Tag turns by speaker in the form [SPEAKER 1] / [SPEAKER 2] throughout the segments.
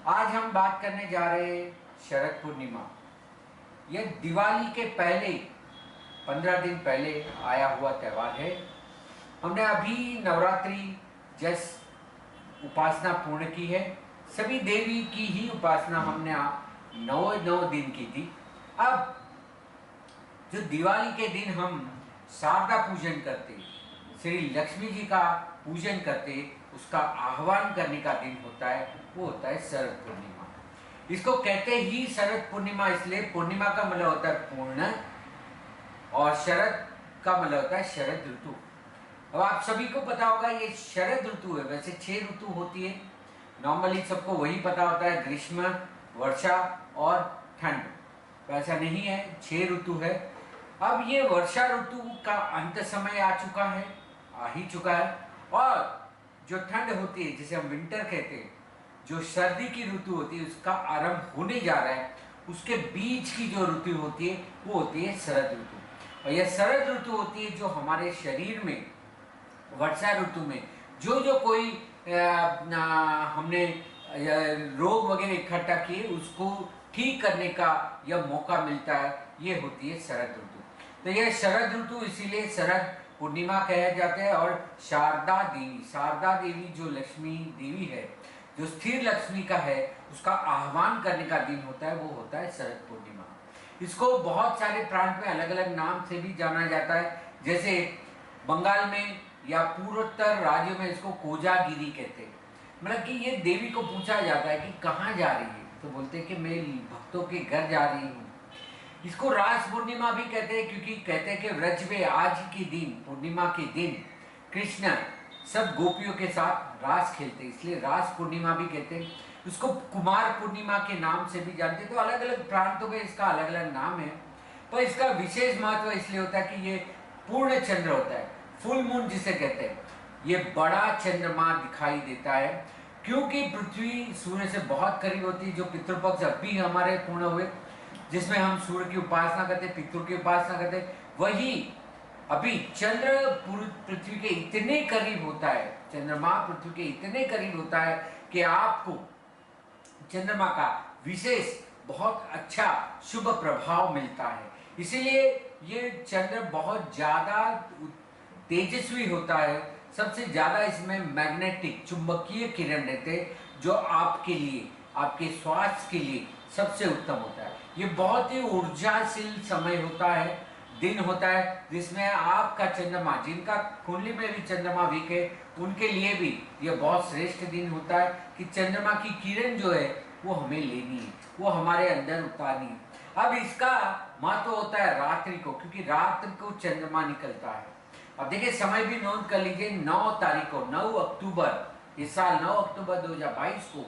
[SPEAKER 1] आज हम बात करने जा रहे हैं शरद पूर्णिमा। यह दिवाली के पहले 15 दिन पहले आया हुआ त्यौहार है। हमने अभी नवरात्रि जस उपासना पूर्ण की है। सभी देवी की ही उपासना हमने 9 दिन की थी। अब जो दिवाली के दिन हम शारदा पूजन करते, श्री लक्ष्मी जी का पूजन करते, उसका आह्वान करने का दिन होता है, वो होता है शरद पूर्णिमा। इसको कहते ही शरद पूर्णिमा इसलिए, पूर्णिमा का मतलब होता है पूर्ण और शरद का मतलब होता है शरद ऋतु। अब आप सभी को पता होगा ये शरद ऋतु है। वैसे 6 ऋतु होती है, नॉर्मली सबको वही पता होता है, ग्रीष्म, वर्षा और ठंड। वैसा नहीं है, 6 ऋतु है। अब ये वर्षा ऋतु का अंत समय आ चुका है, आ ही चुका है। और जो ठंड होती है, जिसे हम विंटर कहते हैं, जो सर्दी की ऋतु होती है, उसका आरंभ होने जा रहा है। उसके बीच की जो ऋतु होती है वो होती है शरद ऋतु। और यह शरद ऋतु होती है जो हमारे शरीर में वर्षा ऋतु में जो जो कोई हमने रोग वगैरह इकट्ठा किए उसको ठीक करने का यह मौका मिलता है, ये होती है शरद ऋतु। तो यह शरद ऋतु इसीलिए शरद पूर्णिमा कहा जाता है। और शारदा देवी जो लक्ष्मी देवी है, जो स्थिर लक्ष्मी का है, उसका आह्वान करने का दिन होता है, वो होता है शरद पूर्णिमा। इसको बहुत सारे प्रांत में अलग अलग नाम से भी जाना जाता है। जैसे बंगाल में या पूर्वोत्तर राज्यों में इसको कोजागिरी कहते हैं। मतलब कि ये देवी को पूछा जाता है कि कहाँ जा रही है, तो बोलते हैं कि मैं भक्तों के घर जा रही हूँ। इसको रास पूर्णिमा भी कहते हैं, क्योंकि कहते हैं कि व्रज में आज के दिन, पूर्णिमा के दिन, कृष्ण सब गोपियों के साथ रास खेलते, इसलिए रास पूर्णिमा भी कहते हैं। इसको कुमार पूर्णिमा के नाम से भी जानते हैं। तो अलग अलग प्रांतों में इसका अलग अलग नाम है। पर इसका विशेष महत्व इसलिए होता है कि ये पूर्ण चंद्र होता है, फुल मून जिसे कहते हैं। ये बड़ा चंद्रमा दिखाई देता है, क्योंकि पृथ्वी सूर्य से बहुत करीब होती है। जो पितृपक्ष अभी हमारे पूर्ण हुए, जिसमें हम सूर्य की उपासना करते, पितृ की उपासना करते, वही अभी चंद्र पृथ्वी के इतने करीब होता है, चंद्रमा पृथ्वी के इतने करीब होता है कि आपको चंद्रमा का विशेष बहुत अच्छा शुभ प्रभाव मिलता है। इसीलिए ये चंद्र बहुत ज्यादा तेजस्वी होता है। सबसे ज्यादा इसमें मैग्नेटिक चुंबकीय किरण रहते हैं, जो आपके लिए, आपके स्वास्थ्य के लिए सबसे उत्तम होता है। ये बहुत ही ऊर्जाशील समय होता है, दिन होता है, जिसमें आपका चंद्रमा, जिनका कुंडली में भी चंद्रमा वीक है, उनके लिए भी यह बहुत श्रेष्ठ दिन होता है कि चंद्रमा की किरण जो है वो हमें लेनी है, वो हमारे अंदर उतारनी है। अब इसका महत्व होता है रात्रि को, क्योंकि रात को चंद्रमा निकलता है। अब देखिए, समय भी नोट कर लीजिए, 9 तारीख को, 9 अक्टूबर, इस साल 9 अक्टूबर 2022 को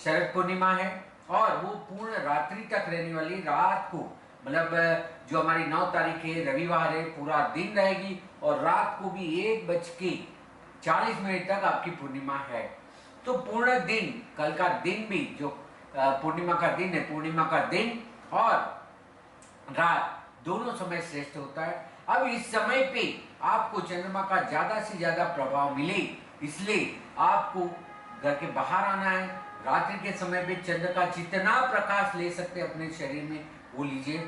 [SPEAKER 1] शरद पूर्णिमा है। और वो पूर्ण रात्रि तक रहने वाली, रात को, मतलब जो हमारी 9 तारीख है, रविवार है, पूरा दिन रहेगी। और रात को भी 1:40 तक आपकी पूर्णिमा है। तो पूर्ण दिन, कल का दिन भी जो पूर्णिमा का दिन है, पूर्णिमा का दिन और रात दोनों समय श्रेष्ठ होता है। अब इस समय पे आपको चंद्रमा का ज्यादा से ज्यादा प्रभाव मिले, इसलिए आपको घर के बाहर आना है। रात्रि के समय पे चंद्र का जितना प्रकाश ले सकते अपने शरीर में वो लीजिए।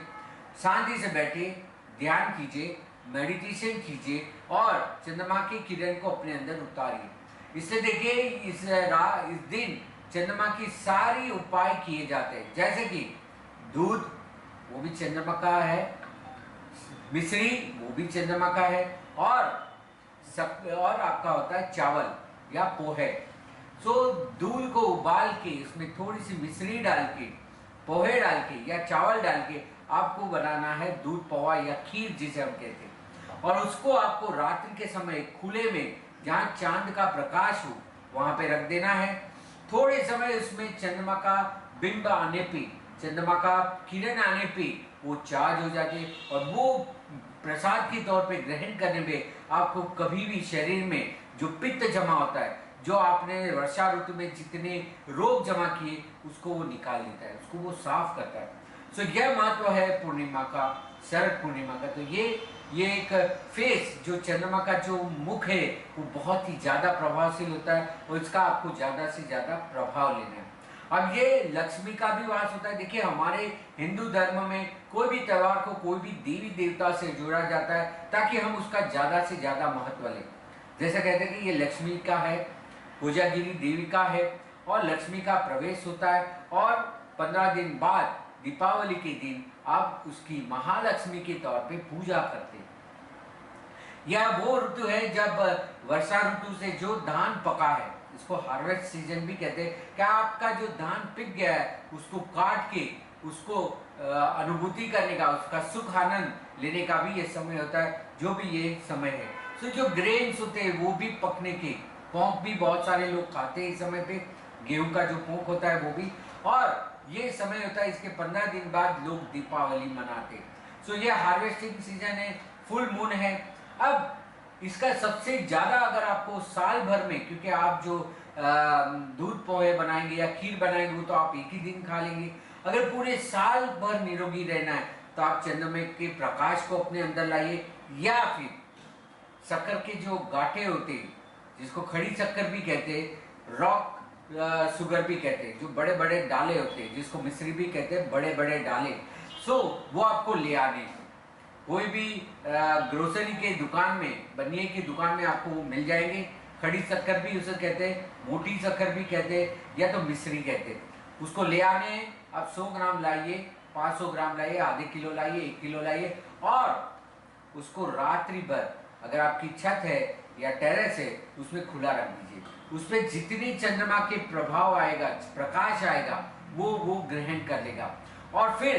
[SPEAKER 1] शांति से बैठिए, ध्यान कीजिए, मेडिटेशन कीजिए और चंद्रमा की किरण को अपने अंदर उतारिए। इससे देखिए, इस दिन चंद्रमा की सारी उपाय किए जाते हैं। जैसे कि दूध, वो भी चंद्रमा का है, मिश्री, वो भी चंद्रमा का है, और आपका होता है चावल या पोहे। सो दूध को उबाल के उसमें थोड़ी सी मिश्री डाल के, पोहे डाल के या चावल डाल के आपको बनाना है दूध पोहा या खीर जिसे हम कहते हैं। और उसको आपको रात्रि के समय खुले में, जहां चांद का प्रकाश हो, वहां पे रख देना है। थोड़े समय उसमें चंद्रमा का बिंब आने पे, चंद्रमा का किरण आने पे वो चार्ज हो जाती है। और वो प्रसाद के तौर पे ग्रहण करने में आपको कभी भी शरीर में जो पित्त जमा होता है, जो आपने वर्षा ऋतु में जितने रोग जमा किए, उसको वो निकाल देता है, उसको वो साफ करता है। सो यह महत्व है पूर्णिमा का, शरद पूर्णिमा का। तो ये एक फेस, जो चंद्रमा का जो मुख है, वो बहुत ही ज्यादा प्रभावशील होता है और इसका आपको ज्यादा से ज्यादा प्रभाव लेना है। अब ये लक्ष्मी का भी वास होता है। देखिए हमारे हिंदू धर्म में कोई भी त्योहार को कोई भी देवी देवता से जोड़ा जाता है ताकि हम उसका ज्यादा से ज्यादा महत्व लें। जैसे कहते हैं कि ये लक्ष्मी का है, कोजागिरी देवी का है और लक्ष्मी का प्रवेश होता है, और 15 दिन बाद दीपावली के दिन आप उसकी महालक्ष्मी के तौर पे पूजा करते हैं। यह वो ऋतु है जब वर्षा ऋतु से जो धान पका है, इसको हार्वेस्ट सीजन भी कहते हैं, क्या आपका जो धान पिक गया है उसको काट के उसको अनुभूति करने का, उसका सुख आनंद लेने का भी ये समय होता है, जो भी ये समय है। तो जो ग्रेन्स होते हैं वो भी पकने के, पोंक भी बहुत सारे लोग खाते हैं इस समय पे, गेहूं का जो पोंक होता है वो भी, और ये समय होता है इसके 15 दिन बाद लोग दीपावली मनाते हैं। सो ये हार्वेस्टिंग सीजन है, फुल मून है। अब इसका सबसे ज्यादा अगर आपको साल भर में, क्योंकि आप जो दूध पोहे बनाएंगे या खीर बनाएंगे तो आप एक ही दिन खा लेंगे, अगर पूरे साल भर निरोगी रहना है तो आप चंद्रमा के प्रकाश को अपने अंदर लाइए, या फिर शक्कर के जो गांठे होते हैं जिसको खड़ी शक्कर भी कहते हैं, रॉक शुगर भी कहते हैं, जो बड़े बड़े डाले होते हैं जिसको मिश्री भी कहते हैं, बड़े बड़े डाले, सो वो आपको ले आने। कोई भी ग्रोसरी के दुकान में, बनिए की दुकान में आपको वो मिल जाएंगे। खड़ी शक्कर भी उसे कहते हैं, मोटी शक्कर भी कहते हैं, या तो मिश्री कहते हैं। उसको ले आने आप 100 ग्राम लाइए, 500 ग्राम लाइए, आधे किलो लाइए, 1 किलो लाइए, और उसको रात्रि भर अगर आपकी छत है या टेरेस है उसमें खुला रख दीजिए। उसमें जितनी चंद्रमा के प्रभाव आएगा, प्रकाश आएगा, वो ग्रहण कर लेगा, और फिर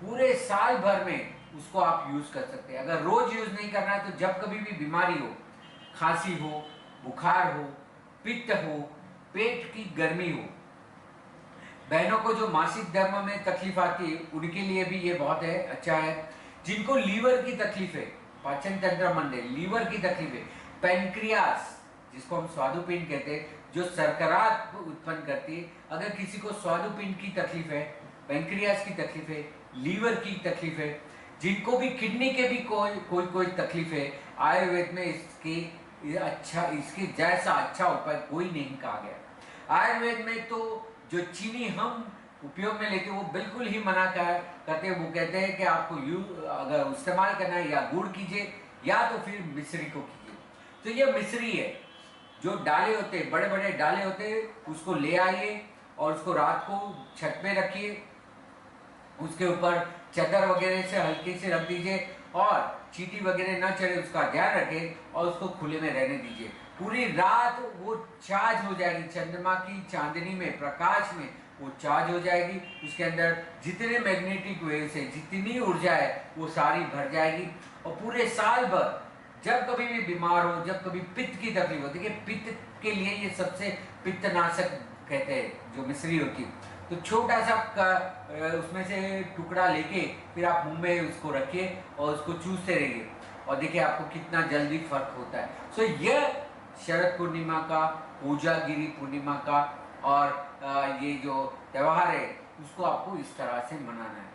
[SPEAKER 1] पूरे साल भर में उसको आप यूज कर सकते हैं। अगर रोज यूज नहीं करना है तो जब कभी भी बीमारी हो, खांसी हो, बुखार हो, पित्त हो, पेट की गर्मी हो, बहनों को जो मासिक धर्म में तकलीफ आती है उनके लिए भी ये बहुत है, अच्छा है। जिनको लीवर की तकलीफ है, पाचन तंत्र मंडल, लीवर की तकलीफ है, पेनक्रियास जिसको हम स्वादुपिंड कहते हैं, जो शर्करा उत्पन्न करती है, अगर किसी को स्वादुपिंड की तकलीफ है, पेनक्रियास की तकलीफ है, लीवर की तकलीफ है, जिनको भी किडनी के भी कोई तकलीफ है, आयुर्वेद में इसके जैसा अच्छा उपाय कोई नहीं कहा गया। आयुर्वेद में तो जो चीनी हम उपयोग में लेते हैं वो बिल्कुल ही मना करते हैं। वो कहते हैं कि आपको अगर इस्तेमाल करना है या गुड़ कीजिए या तो फिर मिश्री को कीजिए। तो ये मिश्री है, जो डाले होते हैं, बड़े बड़े डाले होते हैं, उसको ले आइए और उसको रात को छत पे रखिए, उसके ऊपर चादर वगैरह से हल्के से रख दीजिए और चींटी वगैरह ना चढ़े उसका ध्यान रखें, और उसको खुले में रहने दीजिए। पूरी रात वो चार्ज हो जाएगी, चंद्रमा की चांदनी में, प्रकाश में वो चार्ज हो जाएगी। उसके अंदर जितने मैग्नेटिक वेव्स है, जितनी ऊर्जा है वो सारी भर जाएगी, और पूरे साल भर जब कभी भी बीमार हो, जब कभी पित्त की तकलीफ होती है, पित्त के लिए ये सबसे पित्तनाशक कहते हैं जो मिश्री होती है। तो छोटा सा उसमें से टुकड़ा लेके फिर आप मुंह में उसको रखिए और उसको चूसते रहिए, और देखिए आपको कितना जल्दी फर्क होता है। सो यह शरद पूर्णिमा का, कोजागिरी पूर्णिमा का, और ये जो त्योहार है उसको आपको इस तरह से मनाना है।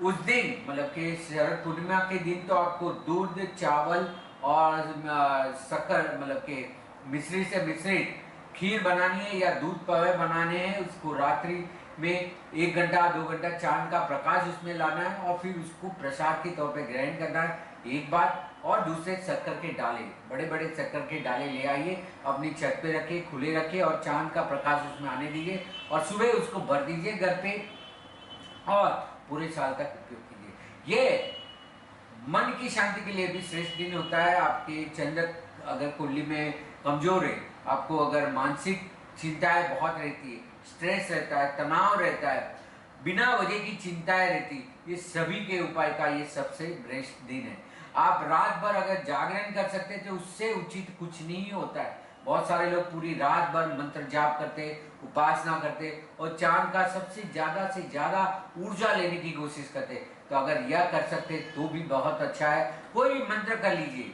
[SPEAKER 1] उस दिन मतलब कि शरद पूर्णिमा के दिन तो आपको दूध, चावल और शक्कर मतलब कि मिश्री से मिश्रित खीर बनानी है या दूध पोहे बनाने हैं। उसको रात्रि में 1 घंटा 2 घंटा चांद का प्रकाश उसमें लाना है, और फिर उसको प्रसाद के तौर पे ग्रहण करना है, एक बात। और दूसरे शक्कर के डाले, बड़े बड़े शक्कर के डाले ले आइए, अपनी छत पे रखिए, खुले रखिए, और चांद का प्रकाश उसमें आने दीजिए, और सुबह उसको भर दीजिए घर पे, और पूरे साल तक उपयोग कीजिए। ये मन की शांति के लिए भी श्रेष्ठ दिन होता है। आपके चंद्र अगर कुंडली में कमजोर है, आपको अगर मानसिक चिंताएं बहुत रहती है, स्ट्रेस रहता है, तनाव रहता है, बिना वजह की चिंताएं रहती, ये सभी के उपाय का ये सबसे श्रेष्ठ दिन है। आप रात भर अगर जागरण कर सकते हैं तो उससे उचित कुछ नहीं होता है। बहुत सारे लोग पूरी रात भर मंत्र जाप करते, उपासना करते, और चांद का सबसे ज्यादा से ज्यादा ऊर्जा लेने की कोशिश करते। तो अगर यह कर सकते तो भी बहुत अच्छा है। कोई भी मंत्र कर लीजिए,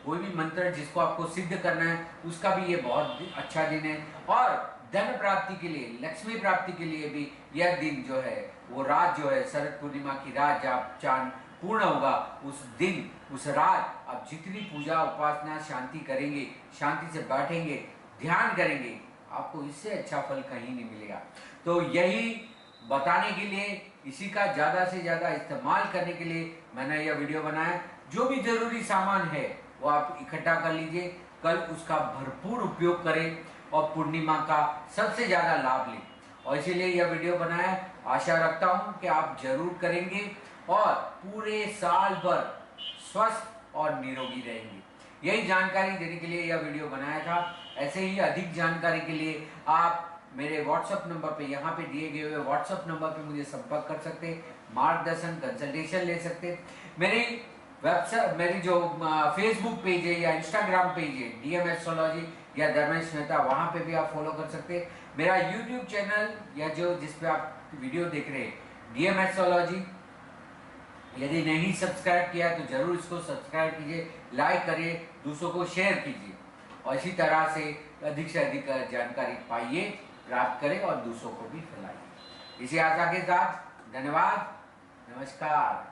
[SPEAKER 1] कोई भी मंत्र जिसको आपको सिद्ध करना है उसका भी ये बहुत अच्छा दिन है। और धन प्राप्ति के लिए, लक्ष्मी प्राप्ति के लिए भी यह दिन जो है, वो रात जो है, शरद पूर्णिमा की रात जब चांद पूर्ण होगा, उस दिन, उस रात आप जितनी पूजा उपासना शांति करेंगे, शांति से बैठेंगे, ध्यान करेंगे, आपको इससे अच्छा फल कहीं नहीं मिलेगा। तो यही बताने के लिए, इसी का ज़्यादा से ज़्यादा इस्तेमाल करने के लिए मैंने यह वीडियो बनाया। जो भी ज़रूरी सामान है वो आप इकट्ठा कर लीजिए, कल उसका भरपूर उपयोग करें और पूर्णिमा का सबसे ज़्यादा लाभ लें। और इसीलिए यह वीडियो बनाया। आशा रखता हूँ कि आप जरूर करेंगे और पूरे साल भर स्वस्थ और निरोगी रहेंगे। यही जानकारी देने के लिए यह वीडियो बनाया था। ऐसे ही अधिक जानकारी के लिए आप मेरे व्हाट्सएप नंबर पे, यहाँ पे दिए गए हुए व्हाट्सएप नंबर पे मुझे संपर्क कर सकते हैं, मार्गदर्शन कंसल्टेशन ले सकते हैं। मेरी वेबसाइट, मेरी जो फेसबुक पेज है या इंस्टाग्राम पेज है डीएम एस्ट्रोलॉजी या धर्मेश मेहता, वहाँ पे भी आप फॉलो कर सकते हैं। मेरा यूट्यूब चैनल या जो जिस पे आप वीडियो देख रहे हैं डीएम एस्ट्रोलॉजी, यदि नहीं सब्सक्राइब किया तो जरूर इसको सब्सक्राइब कीजिए, लाइक करिए, दूसरों को शेयर कीजिए और इसी तरह से अधिक जानकारी पाइए, प्राप्त करें और दूसरों को भी फैलाइए। इसी आशा के साथ धन्यवाद, नमस्कार।